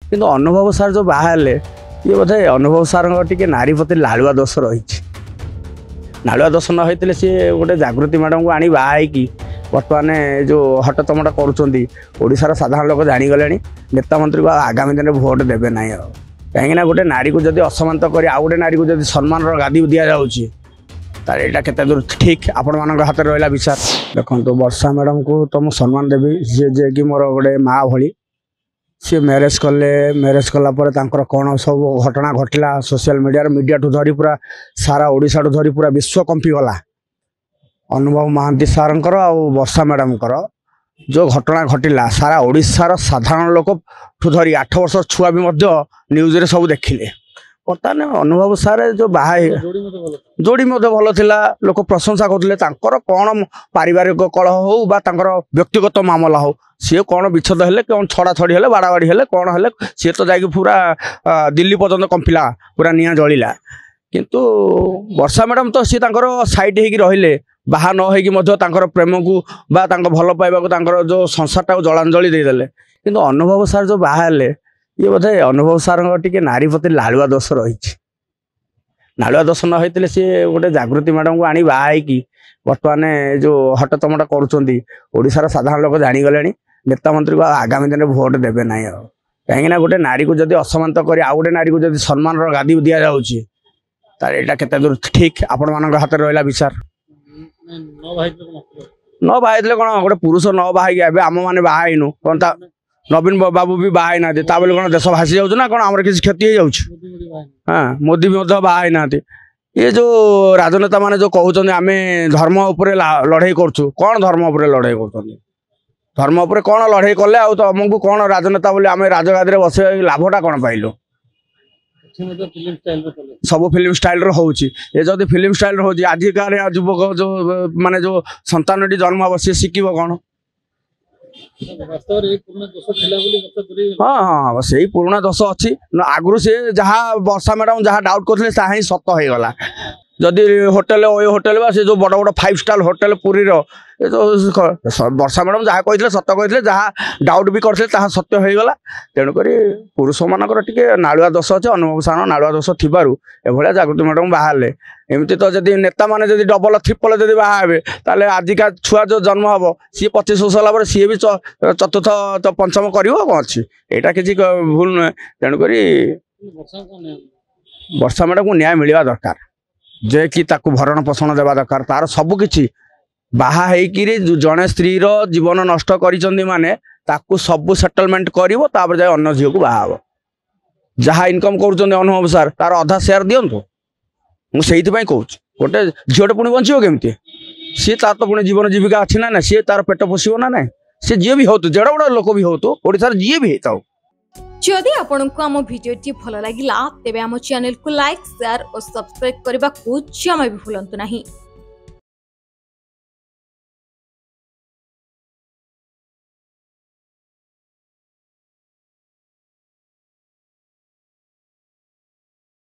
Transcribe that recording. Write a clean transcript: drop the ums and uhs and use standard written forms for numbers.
किंतु अनुभव सार जो बाहर ये बोधे अनुभव सार टे नारी प्रति लालुआ दोष रही नालुआ दोष न होते सी गोटे जागृति मैडम को आनी बाहर बर्तमान जो हटतमटा करुँचार साधारण लोक जाणीगले नेता मंत्री को आगामी दिन में भोट देवे ना कहीं गोटे नारी को जब असमानित कर आउ गोटे नारी को जब सम्मान गादी दि जाऊँगी तार यहाँ के दूर ठीक आपण मान हाथ रहा विचार देखो वर्षा मैडम को तो मुझे सम्मान देवी सी जे कि मोर गोटे माँ भली सी मैरेज कलापर कौन सब घटना घटला सोशल मीडिया ठू धरी पूरा सारा ओडिशा ठू धरी पूरा विश्व कंपी गला अनुभव महांती सारंकर आ वर्षा मैडम जो घटना घटला सारा ओडिशार साधारण लोक ठू धरी 8 वर्ष छुआ भी न्यूज रे सब देखिले बर्तमान अनुभव सारे जो बाहे जोड़ी भल थिला लोक प्रशंसा करते कौन पारिवारिक कलह हो बा व्यक्तिगत मामला हो सी कौन विच्छेद हेले कौन छड़ा छड़ी हेले बाड़ाबाड़ी हेले कौन हेले सी तो जाकि पूरा दिल्ली पर्यंत कंपिला पूरा निया जलिला किंतु वर्षा मैडम तो सी साइड होगी रहिले बाहा न होगी प्रेम को बा भल पाइबा को जो संसार जलांजलि देदेले किंतु अनुभव सार जो बाहर ये बोधे अनुभव सार टे नारी प्रति लालुआ दोष रही नालुआ दोष न होते सी गोटे जागृति मैडम को आनी बाहर बर्तमान जो हटतमटा करुँचार साधारण लोक जाणीगले नेता मंत्री को आगामी दिन में भोट देवे ना कहीं गोटे नारी को जब असमानित कर आउ गोटे नारी को जब सम्मान गादी दि जाऊँगी तार यहाँ के दूर ठीक आपण मान हाथ रहा विचार न बाहर कौन गोटे पुरुष न बाहर आम मैंने बाहनु कौन नवीन बाबू भी बाहर ना बोले कौन देश भासी जाऊँ ना कौन आम किसी क्षति हो हाँ मोदी भी बाहर ना ये जो राजनेता माने जो कहते आम धर्म उपर लड़ाई करुँ कौन धर्म उपर लड़ाई कर धर्म उपर कौन लड़ाई कले आमको कौन राजनेता बोले आम राजगादी बस लाभटा कौन पाइलु सब फिल्म स्टाइल होची ये जब फिल्म स्टाइल हो आजिकार युवक जो माने जो संतान जन्म हम सी शिखब कौन हाँ हाँ से पुराना दोष अच्छी आगु से जहाँ वर्षा मैडम जहाँ डाउट करते ही सत हो गला जदि होटेल ओ होटेल बा से जो बड़ बड़ 5 स्टार होटेल पुरी रो जो वर्षा मैडम जहाँ कहते सत कहते जहाँ डाउट भी करते सत्य हो गला तेणुक पुरुष मानकर टे नालुआ दोष अच्छे अनुभव सार नालुआ दोष थी जागृति मैडम बाहर एमती तो जब नेता मैंने जब डबल ट्रिपल जब बाहे ताले आजिका छुआ जो जन्म हम सी 25 वर्ष होला सी भी चतुर्थ तो पंचम कर कौन अच्छी यहाँ किसी भूल नुहे तेणुक वर्षा मैडम को न्याय मिलवा दरकार जे कि ताकू भरण पोषण देवा दरकार तार सबकि बाहा जड़े स्त्री जीवन नष्ट कर माने ताकू सब सेटलमेंट कर जाए अन्न झील को बाहा जहाँ इनकम कर अनुभव सार तार अधा सेयार दिंतु मुझे कहूँ गोटे झीटे पुणी बचो केमती सी तार तो पुणी जीवन जीविका अच्छी ना सी तार पेट पोषिब ना सी जी भी हो जेड़ा बड़ा लोक भी हो ओडिशार जी भी होता जदि आपंक आम भिडी भल लगा तेब आम चैनल को लाइक शेयर और सब्सक्राइब करने को जमा भी भूलु नहीं।